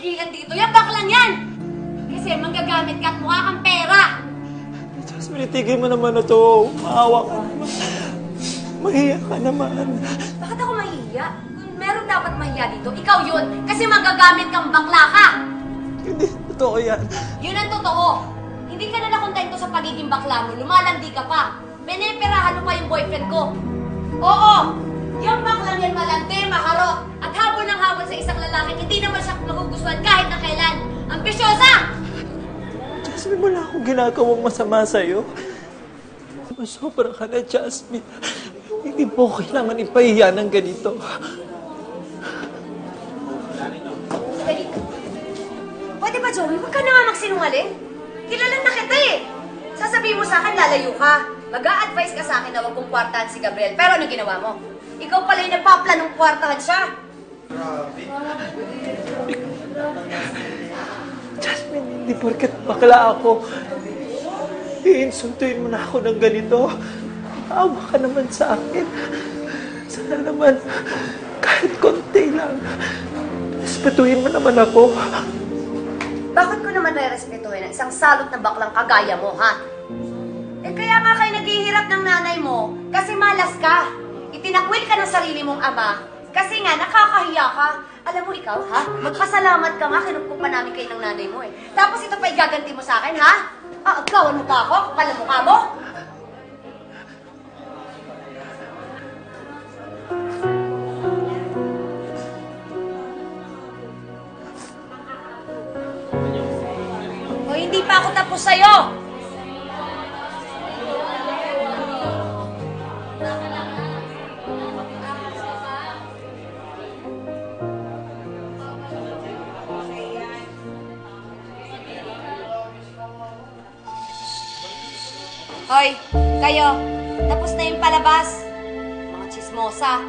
pigilan dito. Yan, baklang yan! Kasi manggagamit ka at mukha kang pera. Jasmine, itigil mo naman na to. Maawa ka naman. Mahiya ka naman. Bakit ako mahihiya? Kung meron dapat mahiya dito, ikaw yun. Kasi manggagamit kang bakla ka. Hindi, totoo yan. Yun ang totoo. Hindi ka na nakontento sa pagiging bakla mo. Lumalandi ka pa. Pineperahan mo pa yung boyfriend ko. Oo! Yung baklang yan malandi, maharot. At habol ng habol sa isang lalaki, hindi naman siya magugustuhan kahit na kailan. Ambisyosa! Jasmine, wala akong ginagawang masama sa'yo. Masobra ka na, Jasmine. Hindi po kailangan ipahiya ng ganito. Ganito. Pwede ba, Joey? Huwag ka na nga magsinungaling. Kilala na kita eh. Sasabihin mo sa akin, lalayo ka. Mag-a-advise ka sa akin na huwag kong kwartahan si Gabriel. Pero ano ginawa mo? Ikaw pala yung nagpaplanong kwartahan siya. Jasmine, hindi porket bakla ako. Iinsultuin mo na ako ng ganito. Awa ka naman sa akin. Sana naman, kahit konti lang, respetuhin mo naman ako. Bakit ko naman re-respetuhin ang isang salot na baklang kagaya mo, ha? Eh kaya nga kayo naghihirap ng nanay mo kasi malas ka. Itinakwil ka ng sarili mong ama kasi nga nakakahiya ka. Alam mo ikaw, ha? Magpasalamat ka nga, kinupkup pa namin kayo ng nanay mo eh. Tapos ito pa igaganti mo sa akin, ha? Agkawan mo pa ako? Kapal ang mukha mo? O hindi pa ako tapos sa'yo! Hoy, kayo, tapos na yung palabas. Mga chismosa.